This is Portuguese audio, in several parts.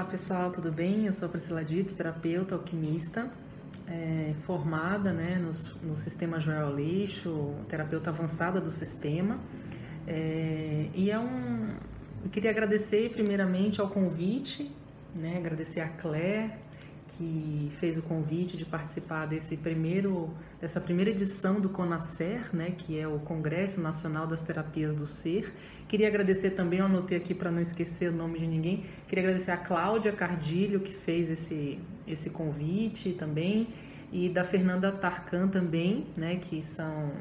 Pessoal, tudo bem? Eu sou a Priscila Dietz, terapeuta alquimista, formada, né, no sistema Joel Aleixo, terapeuta avançada do sistema. Eu queria agradecer primeiramente ao convite, né, agradecer a Claire, que fez o convite de participar dessa primeira edição do CONASER, né, que é o Congresso Nacional das Terapias do Ser. Queria agradecer também, eu anotei aqui para não esquecer o nome de ninguém, queria agradecer a Cláudia Cardilho, que fez esse convite também, e da Fernanda Tarkan também, né, que são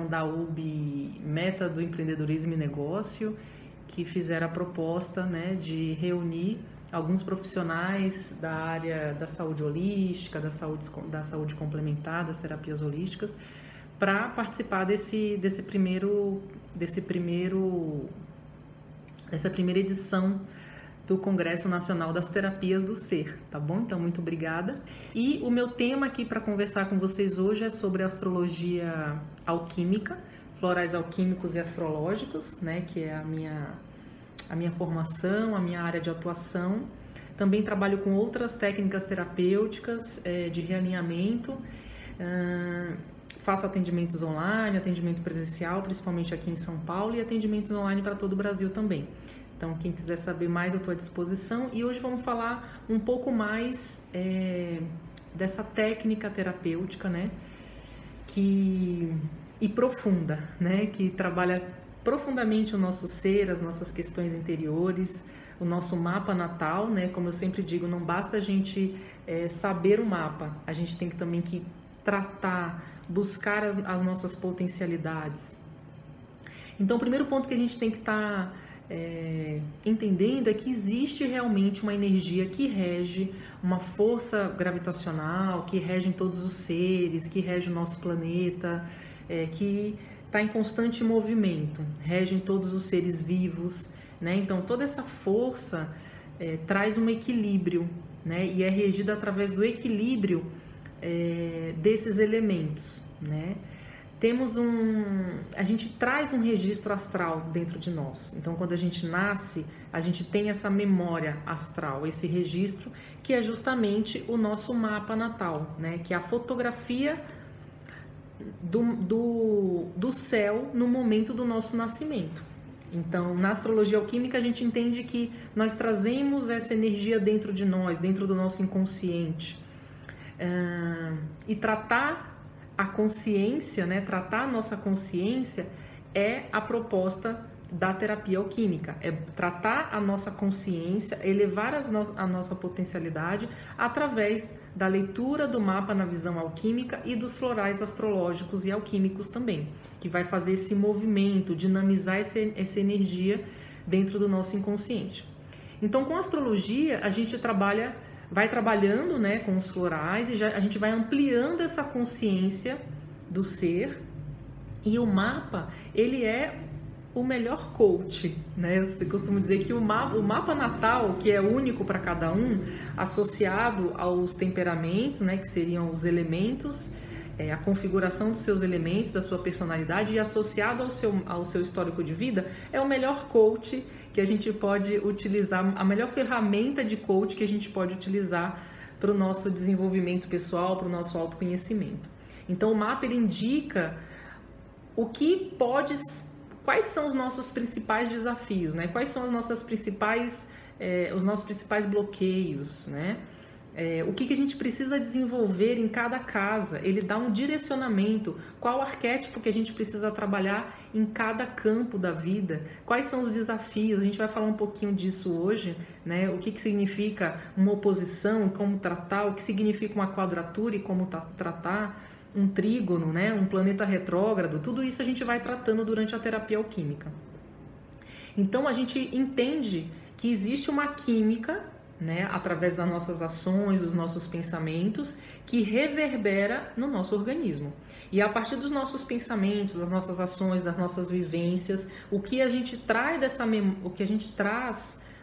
da UB Meta do Empreendedorismo e Negócio, que fizeram a proposta, né, de reunir alguns profissionais da área da saúde holística, da saúde complementar, das terapias holísticas, para participar dessa primeira edição do Congresso Nacional das Terapias do Ser, tá bom? Então, muito obrigada. E o meu tema aqui para conversar com vocês hoje é sobre astrologia alquímica, florais alquímicos e astrológicos, né, que é a minha formação, a minha área de atuação. Também trabalho com outras técnicas terapêuticas de realinhamento, faço atendimentos online, atendimento presencial, principalmente aqui em São Paulo, e atendimentos online para todo o Brasil também. Então, quem quiser saber mais, eu estou à disposição. E hoje vamos falar um pouco mais dessa técnica terapêutica, né, e profunda, né, que trabalha profundamente o nosso ser, as nossas questões interiores, o nosso mapa natal, né? Como eu sempre digo, não basta a gente saber o mapa, a gente tem que também tratar, buscar as nossas potencialidades. Então, o primeiro ponto que a gente tem que estar entendendo é que existe realmente uma energia que rege, uma força gravitacional que rege em todos os seres, que rege o nosso planeta, que está em constante movimento, rege em todos os seres vivos, né? Então, toda essa força traz um equilíbrio, né? E é regida através do equilíbrio desses elementos, né? A gente traz um registro astral dentro de nós. Então, quando a gente nasce, a gente tem essa memória astral, esse registro, que é justamente o nosso mapa natal, né? Que é a fotografia do céu no momento do nosso nascimento. Então, na astrologia alquímica, a gente entende que nós trazemos essa energia dentro de nós, dentro do nosso inconsciente. E tratar a consciência, né, tratar a nossa consciência é a proposta da terapia alquímica, é tratar a nossa consciência, elevar a nossa potencialidade através da leitura do mapa na visão alquímica e dos florais astrológicos e alquímicos também, que vai fazer esse movimento, dinamizar essa energia dentro do nosso inconsciente. Então, com a astrologia, a gente vai trabalhando, né, com os florais e a gente vai ampliando essa consciência do ser, e o mapa, ele é o melhor coach, né? Eu costumo dizer que o mapa natal, que é único para cada um, associado aos temperamentos, né, que seriam os elementos, a configuração dos seus elementos, da sua personalidade, e associado ao seu histórico de vida, é o melhor coach que a gente pode utilizar, a melhor ferramenta de coach que a gente pode utilizar para o nosso desenvolvimento pessoal, para o nosso autoconhecimento. Então, o mapa, ele indica quais são os nossos principais desafios, né? Quais são os nossos principais bloqueios, né? O que a gente precisa desenvolver em cada casa. Ele dá um direcionamento, qual arquétipo que a gente precisa trabalhar em cada campo da vida, quais são os desafios. A gente vai falar um pouquinho disso hoje, né? O que significa uma oposição e como tratar, o que significa uma quadratura e como tratar, um trígono, né? Um planeta retrógrado. Tudo isso a gente vai tratando durante a terapia alquímica. Então a gente entende que existe uma química, né, através das nossas ações, dos nossos pensamentos, que reverbera no nosso organismo. E a partir dos nossos pensamentos, das nossas ações, das nossas vivências, o que a gente traz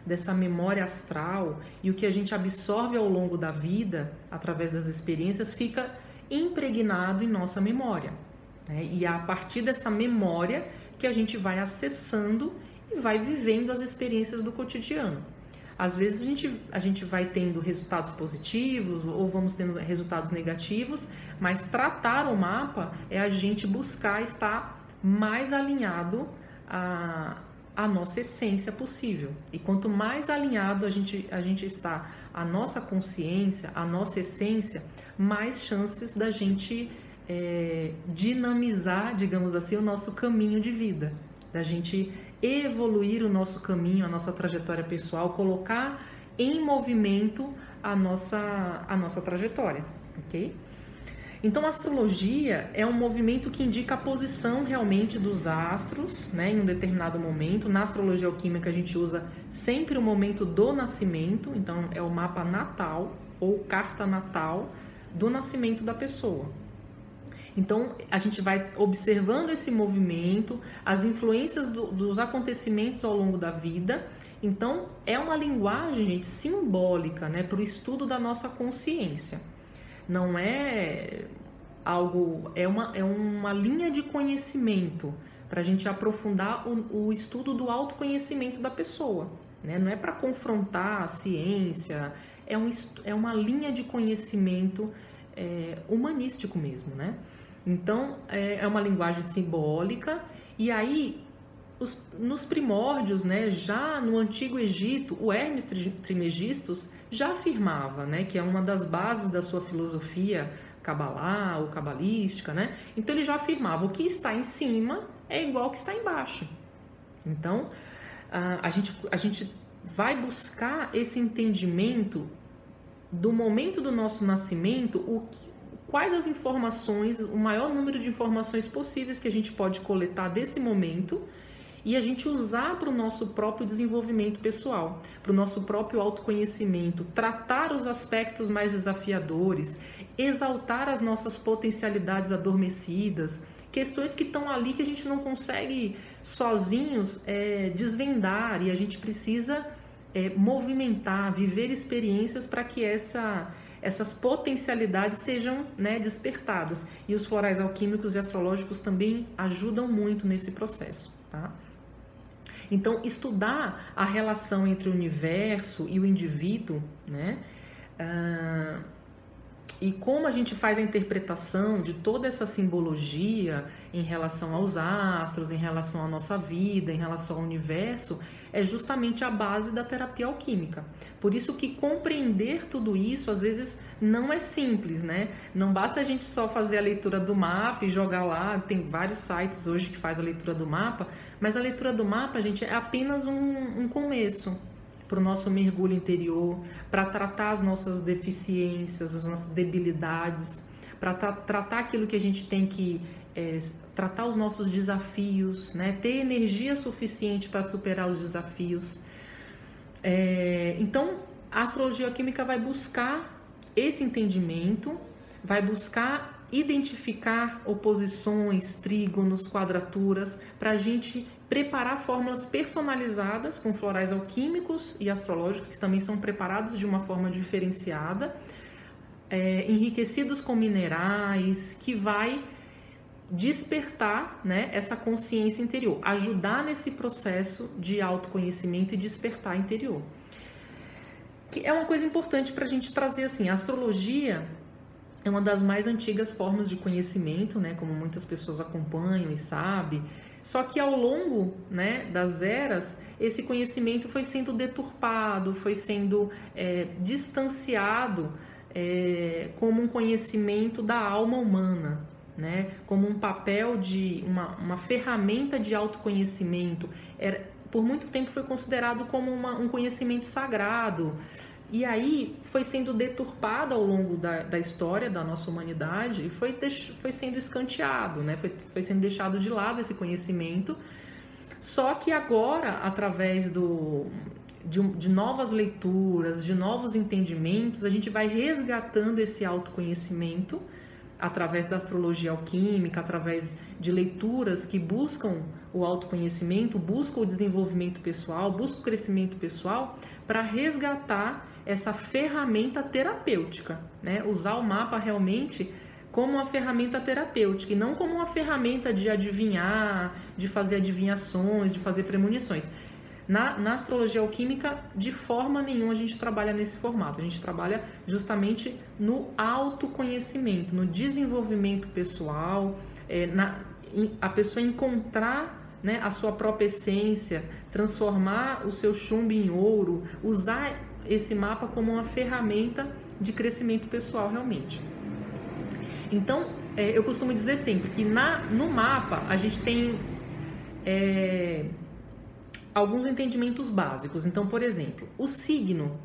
dessa memória astral e o que a gente absorve ao longo da vida, através das experiências, fica impregnado em nossa memória, né? E é a partir dessa memória que a gente vai acessando e vai vivendo as experiências do cotidiano. Às vezes a gente vai tendo resultados positivos ou vamos tendo resultados negativos, mas tratar o mapa é a gente buscar estar mais alinhado à nossa essência possível. E quanto mais alinhado a gente está à nossa consciência, à nossa essência, mais chances da gente dinamizar, digamos assim, o nosso caminho de vida, da gente evoluir o nosso caminho, a nossa trajetória pessoal, colocar em movimento a nossa trajetória, ok? Então, a astrologia é um movimento que indica a posição realmente dos astros, né, em um determinado momento. Na astrologia alquímica a gente usa sempre o momento do nascimento, então é o mapa natal ou carta natal do nascimento da pessoa. Então, a gente vai observando esse movimento, as influências dos acontecimentos ao longo da vida. Então, é uma linguagem, gente, simbólica, né, para o estudo da nossa consciência. Não é algo... É uma linha de conhecimento para a gente aprofundar o estudo do autoconhecimento da pessoa, né? Não é para confrontar a ciência, é uma linha de conhecimento humanístico mesmo, né? Então, é uma linguagem simbólica. E aí, nos primórdios, né, já no Antigo Egito, o Hermes Trismegistus já afirmava, né, que é uma das bases da sua filosofia cabalá ou cabalística, né? Então, ele já afirmava: o que está em cima é igual ao que está embaixo. Então, a gente vai buscar esse entendimento do momento do nosso nascimento, quais as informações, o maior número de informações possíveis que a gente pode coletar desse momento e a gente usar para o nosso próprio desenvolvimento pessoal, para o nosso próprio autoconhecimento, tratar os aspectos mais desafiadores, exaltar as nossas potencialidades adormecidas, questões que estão ali que a gente não consegue sozinhos desvendar, e a gente precisa movimentar, viver experiências para que essas potencialidades sejam, né, despertadas. E os florais alquímicos e astrológicos também ajudam muito nesse processo, tá? Então, estudar a relação entre o universo e o indivíduo, né, e como a gente faz a interpretação de toda essa simbologia em relação aos astros, em relação à nossa vida, em relação ao universo, é justamente a base da terapia alquímica. Por isso que compreender tudo isso, às vezes, não é simples, né? Não basta a gente só fazer a leitura do mapa e jogar lá. Tem vários sites hoje que faz a leitura do mapa, mas a leitura do mapa, gente, é apenas um começo para o nosso mergulho interior, para tratar as nossas deficiências, as nossas debilidades, para tratar aquilo que a gente tem que tratar, os nossos desafios, né? Ter energia suficiente para superar os desafios. Então, a astrologia alquímica vai buscar esse entendimento, vai buscar identificar oposições, trígonos, quadraturas, para a gente preparar fórmulas personalizadas com florais alquímicos e astrológicos, que também são preparados de uma forma diferenciada, enriquecidos com minerais, que vai despertar, né, essa consciência interior, ajudar nesse processo de autoconhecimento e despertar interior. Que é uma coisa importante para a gente trazer assim: a astrologia é uma das mais antigas formas de conhecimento, né, como muitas pessoas acompanham e sabem. Só que ao longo, né, das eras, esse conhecimento foi sendo deturpado, foi sendo distanciado como um conhecimento da alma humana, né, como um papel de uma ferramenta de autoconhecimento. Por muito tempo foi considerado como um conhecimento sagrado. E aí foi sendo deturpado ao longo da história da nossa humanidade e foi sendo escanteado, né? Foi sendo deixado de lado esse conhecimento. Só que agora, através de novas leituras, de novos entendimentos, a gente vai resgatando esse autoconhecimento através da astrologia alquímica, através de leituras que buscam o autoconhecimento, buscam o desenvolvimento pessoal, buscam o crescimento pessoal, para resgatar essa ferramenta terapêutica, né? Usar o mapa realmente como uma ferramenta terapêutica e não como uma ferramenta de adivinhar, de fazer adivinhações, de fazer premonições. Na astrologia alquímica, de forma nenhuma a gente trabalha nesse formato. A gente trabalha justamente no autoconhecimento, no desenvolvimento pessoal, a pessoa encontrar, né, a sua própria essência, transformar o seu chumbo em ouro, usar esse mapa como uma ferramenta de crescimento pessoal realmente. Então, eu costumo dizer sempre que no mapa a gente tem alguns entendimentos básicos. Então, por exemplo, o signo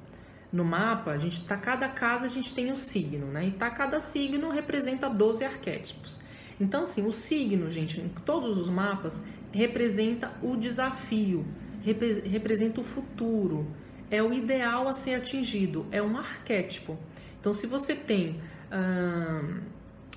no mapa, cada casa a gente tem um signo, né? E cada signo representa 12 arquétipos. Então, assim, o signo, gente, em todos os mapas, representa o desafio, representa o futuro, é o ideal a ser atingido, é um arquétipo. Então, se você tem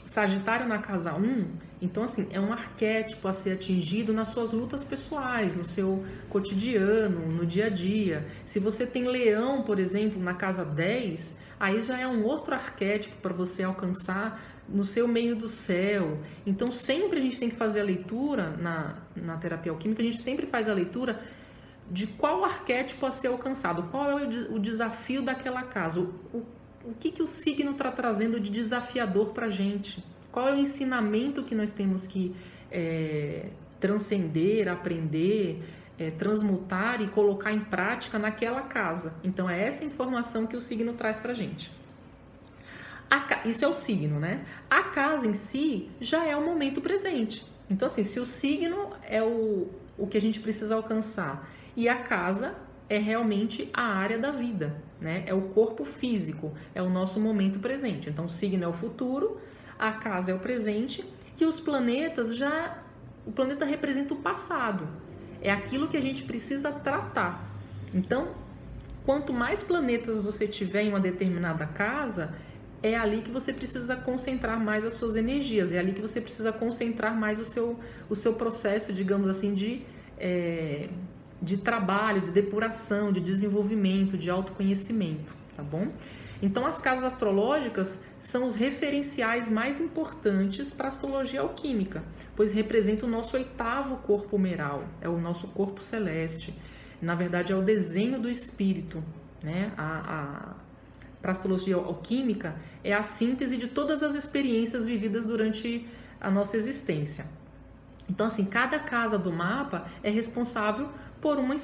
Sagitário na casa 1, então, assim, é um arquétipo a ser atingido nas suas lutas pessoais, no seu cotidiano, no dia a dia. Se você tem Leão, por exemplo, na casa 10, aí já é um outro arquétipo para você alcançar no seu meio do céu. Então, sempre a gente tem que fazer a leitura, na terapia alquímica, a gente sempre faz a leitura de qual arquétipo a ser alcançado, qual é o desafio daquela casa, o que o signo está trazendo de desafiador para a gente, qual é o ensinamento que nós temos que transcender, aprender, transmutar e colocar em prática naquela casa. Então, é essa informação que o signo traz para a gente. Isso é o signo, né? A casa em si já é o momento presente. Então, assim, se o signo é o que a gente precisa alcançar e a casa é realmente a área da vida, né? É o corpo físico, é o nosso momento presente. Então, o signo é o futuro, a casa é o presente e os planetas o planeta representa o passado. É aquilo que a gente precisa tratar. Então, quanto mais planetas você tiver em uma determinada casa, é ali que você precisa concentrar mais as suas energias, é ali que você precisa concentrar mais o seu processo, digamos assim, de trabalho, de depuração, de desenvolvimento, de autoconhecimento, tá bom? Então, as casas astrológicas são os referenciais mais importantes para a astrologia alquímica, pois representam o nosso 8º corpo humeral, é o nosso corpo celeste. Na verdade, é o desenho do espírito, né? Para a astrologia alquímica, é a síntese de todas as experiências vividas durante a nossa existência. Então, assim, cada casa do mapa é responsável por uma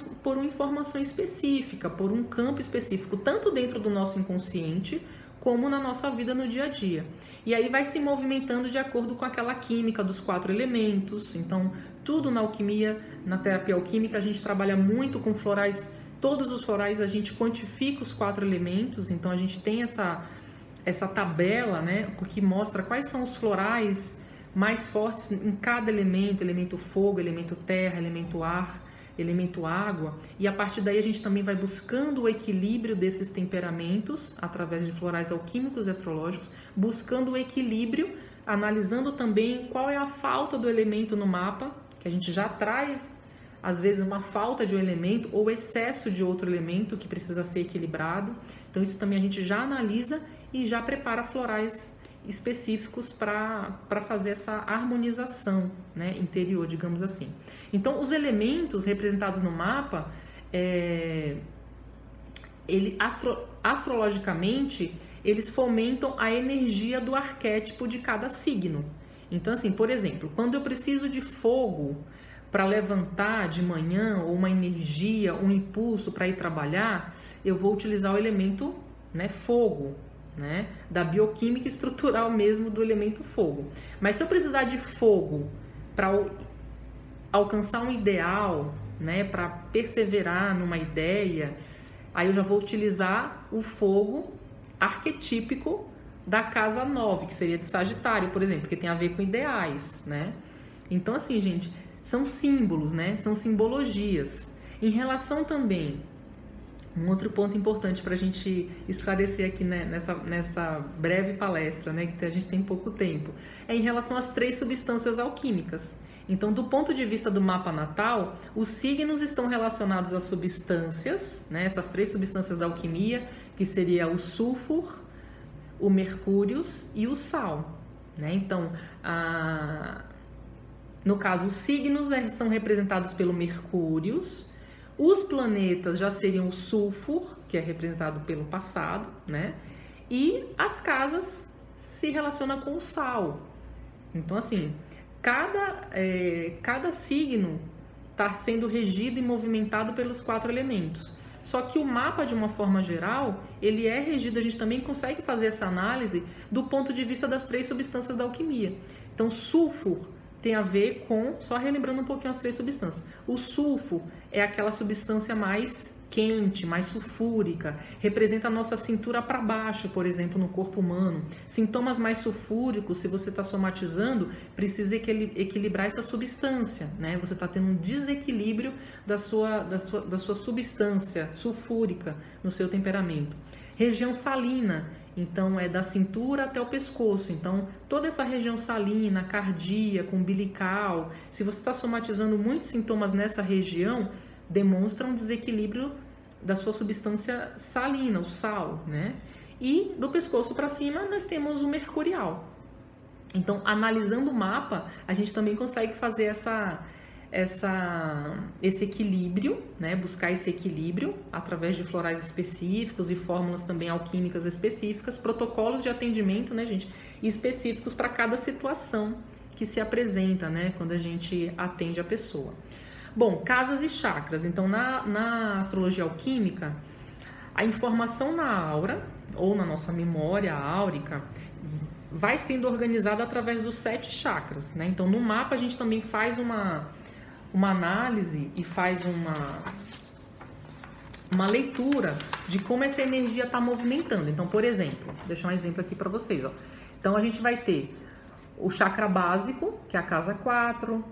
informação específica, por um campo específico, tanto dentro do nosso inconsciente, como na nossa vida no dia a dia. E aí vai se movimentando de acordo com aquela química dos 4 elementos. Então, tudo na alquimia, na terapia alquímica, a gente trabalha muito com florais. Todos os florais a gente quantifica os 4 elementos, então a gente tem essa tabela, né, que mostra quais são os florais mais fortes em cada elemento, elemento fogo, elemento terra, elemento ar, elemento água, e a partir daí a gente também vai buscando o equilíbrio desses temperamentos através de florais alquímicos e astrológicos, buscando o equilíbrio, analisando também qual é a falta do elemento no mapa, que a gente já traz às vezes uma falta de um elemento ou excesso de outro elemento que precisa ser equilibrado. Então isso também a gente já analisa e já prepara florais específicos para fazer essa harmonização, né, interior, digamos assim. Então os elementos representados no mapa, astrologicamente, eles fomentam a energia do arquétipo de cada signo. Então, assim, por exemplo, quando eu preciso de fogo para levantar de manhã, ou uma energia, um impulso para ir trabalhar, eu vou utilizar o elemento, né, fogo, né, da bioquímica estrutural mesmo do elemento fogo. Mas se eu precisar de fogo para alcançar um ideal, né, para perseverar numa ideia, aí eu já vou utilizar o fogo arquetípico da casa 9, que seria de Sagitário, por exemplo, que tem a ver com ideais, né? Então, assim, gente, são símbolos, né? São simbologias. Em relação também, um outro ponto importante para a gente esclarecer aqui, né, nessa breve palestra, né, que a gente tem pouco tempo, é em relação às 3 substâncias alquímicas. Então, do ponto de vista do mapa natal, os signos estão relacionados às substâncias, né, essas 3 substâncias da alquimia, que seria o sulfur, o mercúrio e o sal, né? Então, no caso, os signos são representados pelo mercúrio, os planetas já seriam o sulfur, que é representado pelo passado, né? E as casas se relacionam com o sal. Então, assim, cada signo está sendo regido e movimentado pelos 4 elementos. Só que o mapa, de uma forma geral, ele é regido, a gente também consegue fazer essa análise do ponto de vista das 3 substâncias da alquimia. Então, sulfur tem a ver com, só relembrando um pouquinho as 3 substâncias. O sulfur é aquela substância mais quente, mais sulfúrica, representa a nossa cintura para baixo, por exemplo, no corpo humano. Sintomas mais sulfúricos, se você está somatizando, precisa equilibrar essa substância, né? Você está tendo um desequilíbrio da sua substância sulfúrica no seu temperamento. Região salina, então é da cintura até o pescoço. Então, toda essa região salina, cardíaca, umbilical, se você está somatizando muitos sintomas nessa região, demonstra um desequilíbrio da sua substância salina, o sal, né? E do pescoço para cima nós temos o mercurial. Então, analisando o mapa, a gente também consegue fazer esse equilíbrio, né? Buscar esse equilíbrio através de florais específicos e fórmulas também alquímicas específicas, protocolos de atendimento, né, gente? Específicos para cada situação que se apresenta, né? Quando a gente atende a pessoa. Bom, casas e chakras. Então, na astrologia alquímica, a informação na aura, ou na nossa memória áurica, vai sendo organizada através dos 7 chakras, né? Então, no mapa, a gente também faz uma análise e faz uma leitura de como essa energia está movimentando. Então, por exemplo, vou deixar um exemplo aqui para vocês, ó. Então, a gente vai ter o chakra básico, que é a casa 4,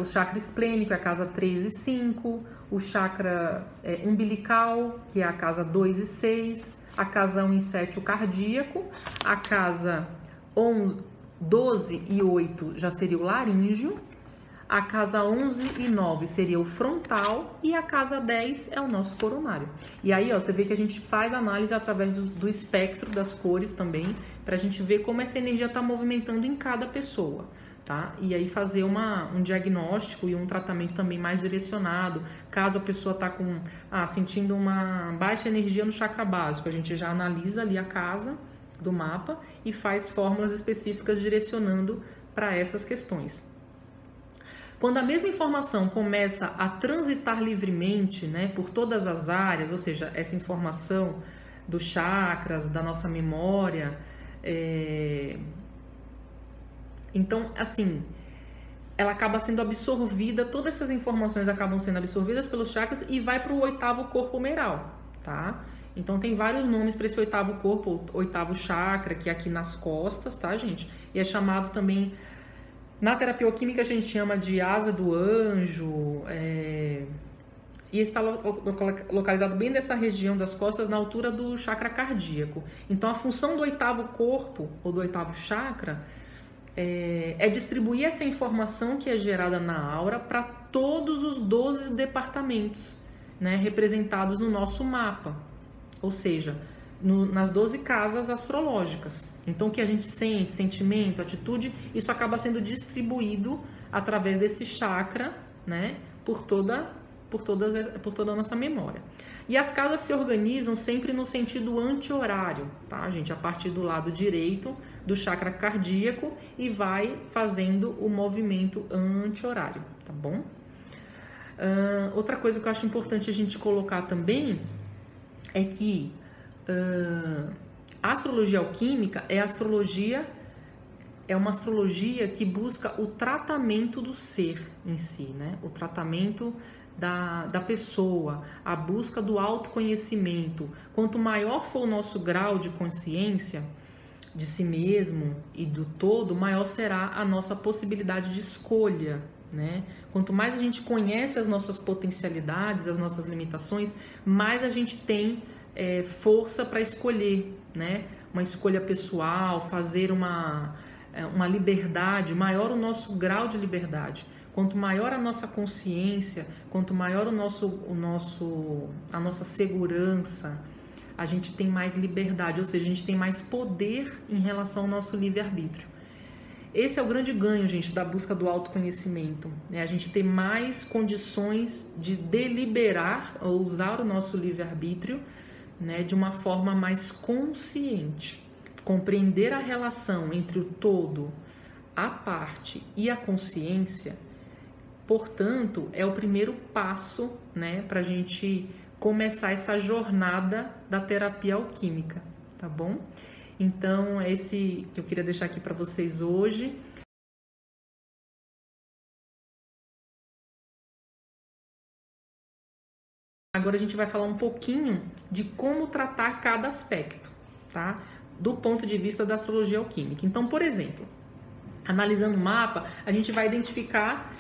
o chakra esplênico é a casa 3 e 5, o chakra umbilical, que é a casa 2 e 6, a casa 1 e 7, o cardíaco, a casa 12 e 8 já seria o laríngeo, a casa 11 e 9 seria o frontal e a casa 10 é o nosso coronário. E aí, ó, você vê que a gente faz análise através do espectro das cores também, para a gente ver como essa energia está movimentando em cada pessoa. Tá? E aí fazer um diagnóstico e um tratamento também mais direcionado. Caso a pessoa está sentindo uma baixa energia no chakra básico, a gente já analisa ali a casa do mapa e faz fórmulas específicas direcionando para essas questões. Quando a mesma informação começa a transitar livremente, né, por todas as áreas, ou seja, essa informação dos chakras, da nossa memória, então, assim, ela acaba sendo absorvida, todas essas informações acabam sendo absorvidas pelos chakras e vai para o 8º corpo humeral, tá? Então, tem vários nomes para esse 8º corpo, 8º chakra, que é aqui nas costas, tá, gente? E é chamado também, na terapia alquímica, a gente chama de asa do anjo, e está localizado bem nessa região das costas, na altura do chakra cardíaco. Então, a função do 8º corpo, ou do 8º chakra, é distribuir essa informação que é gerada na aura para todos os 12 departamentos, né, representados no nosso mapa, ou seja, nas 12 casas astrológicas. Então, o que a gente sente, sentimento, atitude, isso acaba sendo distribuído através desse chakra, né, por toda a nossa memória. E as casas se organizam sempre no sentido anti-horário, tá, gente? A partir do lado direito do chakra cardíaco e vai fazendo o movimento anti-horário, tá bom? Outra coisa que eu acho importante a gente colocar também é que a astrologia alquímica é uma astrologia que busca o tratamento do ser em si, né? O tratamento da pessoa, a busca do autoconhecimento. Quanto maior for o nosso grau de consciência de si mesmo e do todo, maior será a nossa possibilidade de escolha, né? Quanto mais a gente conhece as nossas potencialidades, as nossas limitações, mais a gente tem força para escolher, né? Uma escolha pessoal, fazer uma liberdade, maior o nosso grau de liberdade. Quanto maior a nossa consciência, quanto maior a nossa segurança, a gente tem mais liberdade, ou seja, a gente tem mais poder em relação ao nosso livre-arbítrio. Esse é o grande ganho, gente, da busca do autoconhecimento, né? A gente ter mais condições de deliberar ou usar o nosso livre-arbítrio, né, de uma forma mais consciente. Compreender a relação entre o todo, a parte e a consciência, portanto, é o primeiro passo, né, para a gente começar essa jornada da terapia alquímica, tá bom? Então, é esse que eu queria deixar aqui para vocês hoje. Agora a gente vai falar um pouquinho de como tratar cada aspecto, tá? Do ponto de vista da astrologia alquímica. Então, por exemplo, analisando o mapa, a gente vai identificar,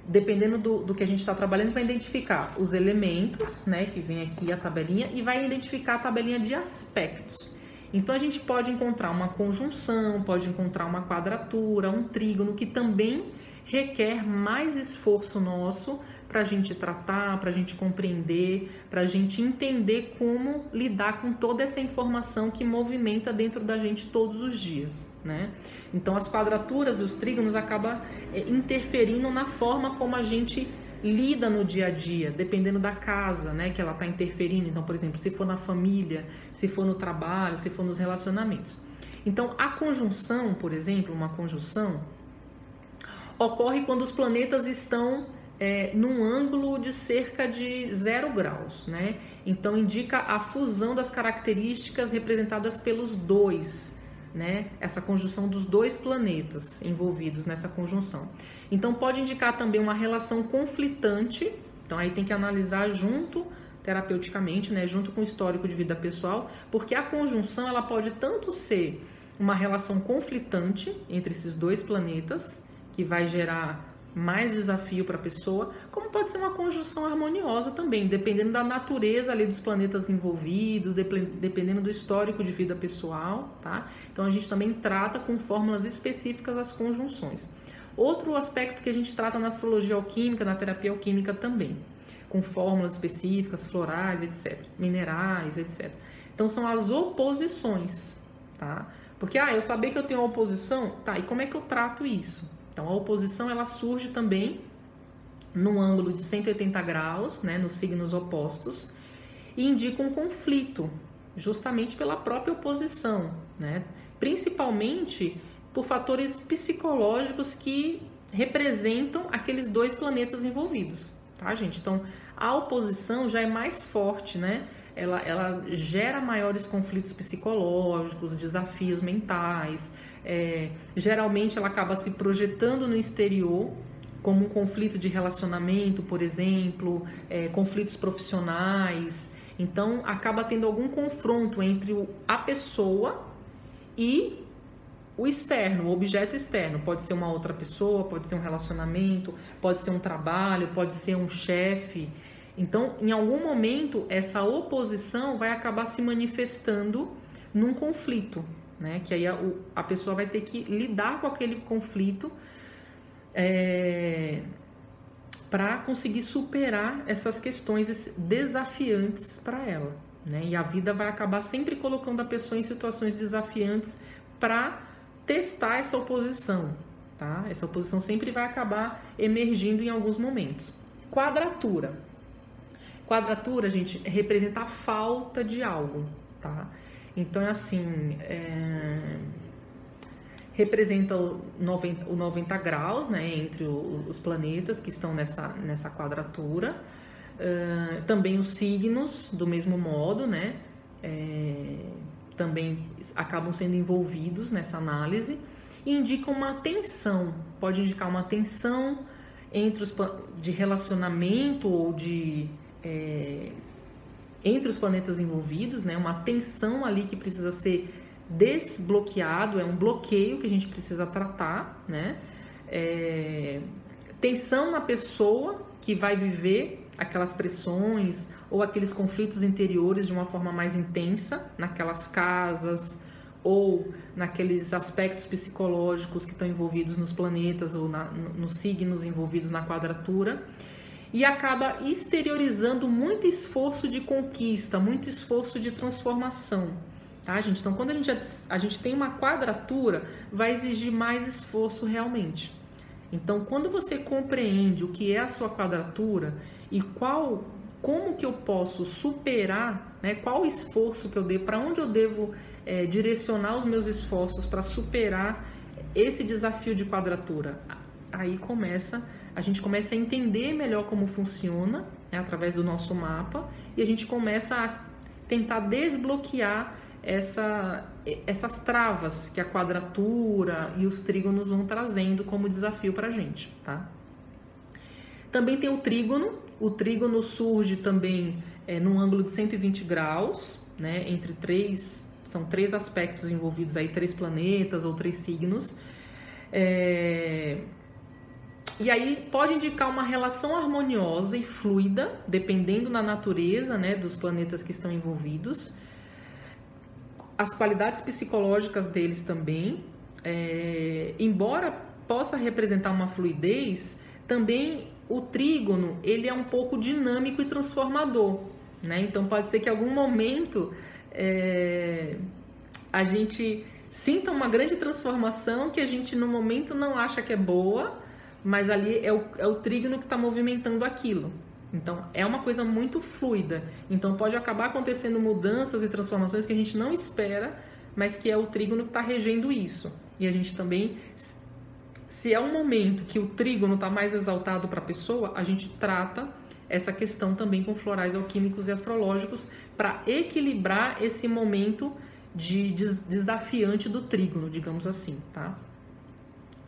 dependendo do que a gente está trabalhando, a gente vai identificar os elementos, né, que vem aqui a tabelinha, e vai identificar a tabelinha de aspectos. Então, a gente pode encontrar uma conjunção, pode encontrar uma quadratura, um trígono, que também requer mais esforço nosso para a gente tratar, para a gente compreender, para a gente entender como lidar com toda essa informação que movimenta dentro da gente todos os dias, né? Então, as quadraturas e os trígonos acabam interferindo na forma como a gente lida no dia a dia, dependendo da casa, né, que ela está interferindo. Então, por exemplo, se for na família, se for no trabalho, se for nos relacionamentos. Então, a conjunção, por exemplo, uma conjunção ocorre quando os planetas estão num ângulo de cerca de 0 graus, né? Então, indica a fusão das características representadas pelos dois, né? Essa conjunção dos dois planetas envolvidos nessa conjunção. Então, pode indicar também uma relação conflitante. Então, aí tem que analisar junto, terapeuticamente, né? Junto com o histórico de vida pessoal, porque a conjunção ela pode tanto ser uma relação conflitante entre esses dois planetas, que vai gerar mais desafio para a pessoa, como pode ser uma conjunção harmoniosa também, dependendo da natureza ali dos planetas envolvidos, dependendo do histórico de vida pessoal, tá? Então a gente também trata com fórmulas específicas as conjunções. Outro aspecto que a gente trata na astrologia alquímica, na terapia alquímica também, com fórmulas específicas, florais, etc, minerais, etc. Então são as oposições, tá? Porque eu sabia que eu tenho uma oposição, tá? E como é que eu trato isso? Então, a oposição ela surge também num ângulo de 180 graus, né, nos signos opostos, e indica um conflito, justamente pela própria oposição, né, principalmente por fatores psicológicos que representam aqueles dois planetas envolvidos, tá, gente? Então, a oposição já é mais forte, né? Ela gera maiores conflitos psicológicos, desafios mentais. Geralmente ela acaba se projetando no exterior, como um conflito de relacionamento, por exemplo, conflitos profissionais. Então, acaba tendo algum confronto entre a pessoa e o externo, o objeto externo. Pode ser uma outra pessoa, pode ser um relacionamento, pode ser um trabalho, pode ser um chefe. Então, em algum momento, essa oposição vai acabar se manifestando num conflito, né? Que aí a pessoa vai ter que lidar com aquele conflito para conseguir superar essas questões desafiantes para ela, né? E a vida vai acabar sempre colocando a pessoa em situações desafiantes para testar essa oposição, tá? Essa oposição sempre vai acabar emergindo em alguns momentos. Quadratura. Quadratura, gente, representa a falta de algo, tá? Então, é assim, representa o 90 graus, né, entre os planetas que estão nessa quadratura. Também os signos, do mesmo modo, né, também acabam sendo envolvidos nessa análise e indicam uma tensão, pode indicar uma tensão de relacionamento ou entre os planetas envolvidos, né, uma tensão ali que precisa ser desbloqueado, é um bloqueio que a gente precisa tratar, né? Tensão na pessoa que vai viver aquelas pressões ou aqueles conflitos interiores de uma forma mais intensa, naquelas casas ou naqueles aspectos psicológicos que estão envolvidos nos planetas ou nos signos envolvidos na quadratura, e acaba exteriorizando muito esforço de conquista, muito esforço de transformação. Tá, gente? Então, quando a gente tem uma quadratura, vai exigir mais esforço realmente. Então, quando você compreende o que é a sua quadratura e como que eu posso superar, né, qual o esforço que eu devo, para onde eu devo direcionar os meus esforços para superar esse desafio de quadratura, aí a gente começa a entender melhor como funciona, né, através do nosso mapa, e a gente começa a tentar desbloquear essas travas que a quadratura e os trígonos vão trazendo como desafio para a gente, tá? Também tem o trígono. O trígono surge também num ângulo de 120 graus, né? São três aspectos envolvidos aí, 3 planetas ou 3 signos. E aí pode indicar uma relação harmoniosa e fluida, dependendo da natureza, né, dos planetas que estão envolvidos. As qualidades psicológicas deles também, embora possa representar uma fluidez, também o trígono ele é um pouco dinâmico e transformador, né? Então pode ser que em algum momento a gente sinta uma grande transformação que a gente no momento não acha que é boa, mas ali é o trígono que está movimentando aquilo. Então, é uma coisa muito fluida. Então, pode acabar acontecendo mudanças e transformações que a gente não espera, mas que é o trígono que está regendo isso. E a gente também, se é um momento que o trígono está mais exaltado para a pessoa, a gente trata essa questão também com florais alquímicos e astrológicos para equilibrar esse momento desafiante do trígono, digamos assim, tá?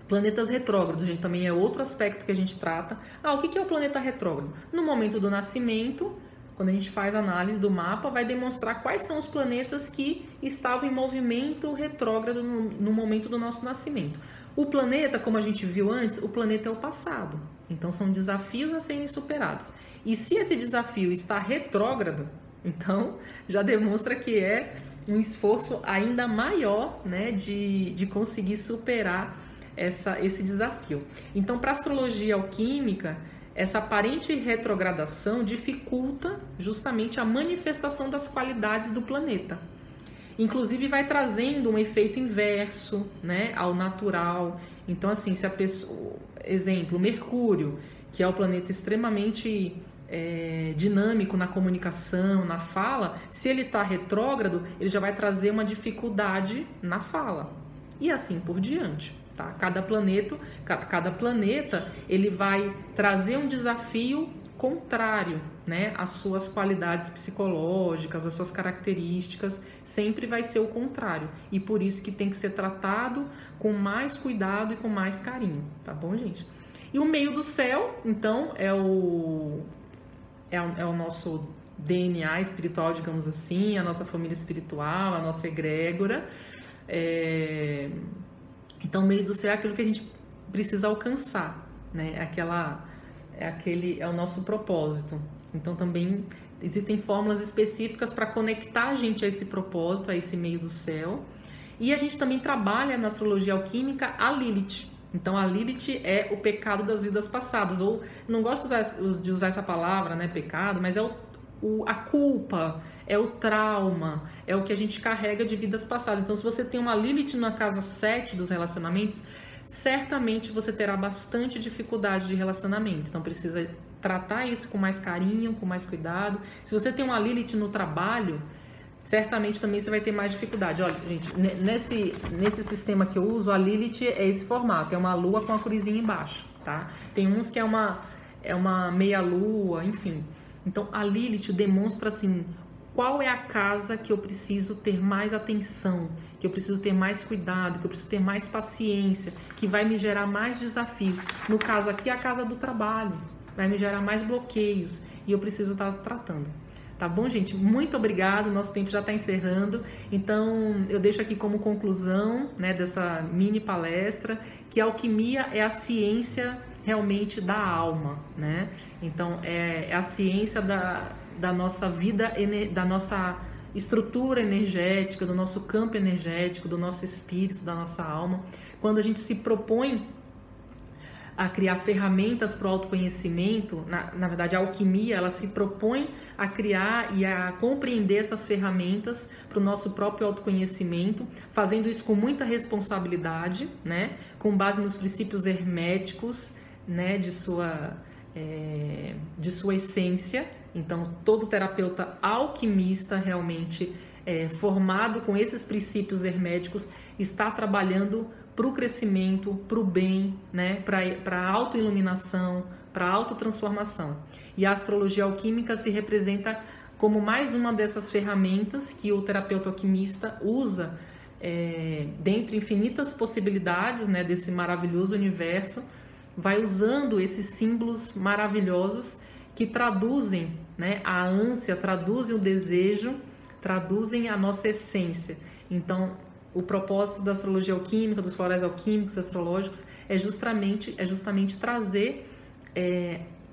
Planetas retrógrados, gente, também é outro aspecto que a gente trata. O que é o planeta retrógrado? No momento do nascimento, quando a gente faz a análise do mapa, vai demonstrar quais são os planetas que estavam em movimento retrógrado no momento do nosso nascimento. O planeta, como a gente viu antes, o planeta é o passado. Então, são desafios a serem superados. E se esse desafio está retrógrado, então já demonstra que é um esforço ainda maior, né, de conseguir superar esse desafio. Então, para a astrologia alquímica, essa aparente retrogradação dificulta justamente a manifestação das qualidades do planeta. Inclusive, vai trazendo um efeito inverso, né, ao natural. Então, assim, se a pessoa, exemplo, Mercúrio, que é o planeta extremamente dinâmico na comunicação, na fala, se ele está retrógrado, ele já vai trazer uma dificuldade na fala. E assim por diante. Tá? Cada planeta ele vai trazer um desafio contrário, né, às suas qualidades psicológicas, às suas características, sempre vai ser o contrário. E por isso que tem que ser tratado com mais cuidado e com mais carinho, tá bom, gente? E o meio do céu, então, é o nosso DNA espiritual, digamos assim, a nossa família espiritual, a nossa egrégora. Então, o meio do céu é aquilo que a gente precisa alcançar, né? É o nosso propósito. Então, também existem fórmulas específicas para conectar a gente a esse propósito, a esse meio do céu. E a gente também trabalha na astrologia alquímica a Lilith. Então, a Lilith é o pecado das vidas passadas. Ou, não gosto de usar essa palavra, né, pecado, mas é a culpa, é o trauma, é o que a gente carrega de vidas passadas. Então, se você tem uma Lilith na casa 7 dos relacionamentos, certamente você terá bastante dificuldade de relacionamento. Então, precisa tratar isso com mais carinho, com mais cuidado. Se você tem uma Lilith no trabalho, certamente também você vai ter mais dificuldade. Olha, gente, nesse sistema que eu uso, a Lilith é esse formato, é uma lua com a cruzinha embaixo, tá? Tem uns que é uma meia lua, enfim. Então, a Lilith demonstra, assim, qual é a casa que eu preciso ter mais atenção, que eu preciso ter mais cuidado, que eu preciso ter mais paciência, que vai me gerar mais desafios. No caso aqui, a casa do trabalho, vai me gerar mais bloqueios e eu preciso estar tratando. Tá bom, gente? Muito obrigado, nosso tempo já está encerrando. Então, eu deixo aqui como conclusão, né, dessa mini palestra, que a alquimia é a ciência realmente da alma, né? Então, é a ciência da nossa vida, da nossa estrutura energética, do nosso campo energético, do nosso espírito, da nossa alma. Quando a gente se propõe a criar ferramentas para o autoconhecimento, na verdade a alquimia, ela se propõe a criar e a compreender essas ferramentas para o nosso próprio autoconhecimento, fazendo isso com muita responsabilidade, né? Com base nos princípios herméticos, né? de sua essência. Então, todo terapeuta alquimista realmente formado com esses princípios herméticos está trabalhando para o crescimento, para o bem, né? Para a autoiluminação, para a autotransformação. E a astrologia alquímica se representa como mais uma dessas ferramentas que o terapeuta alquimista usa dentre infinitas possibilidades, né, desse maravilhoso universo, vai usando esses símbolos maravilhosos que traduzem, né, a ânsia, traduzem o desejo, traduzem a nossa essência. Então, o propósito da astrologia alquímica, dos florais alquímicos, astrológicos, é justamente trazer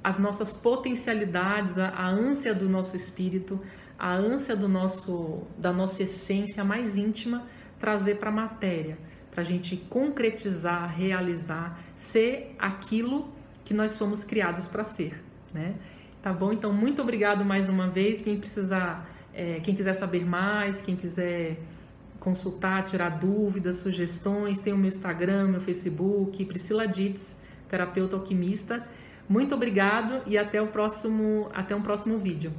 as nossas potencialidades, a ânsia do nosso espírito, a ânsia da nossa essência mais íntima, trazer para a matéria, para a gente concretizar, realizar, ser aquilo que nós fomos criados para ser, né? Tá bom? Então, muito obrigado mais uma vez. Quem quiser saber mais, quem quiser consultar, tirar dúvidas, sugestões, tem o meu Instagram, meu Facebook, Priscila Dietz, terapeuta alquimista. Muito obrigado e até um próximo vídeo.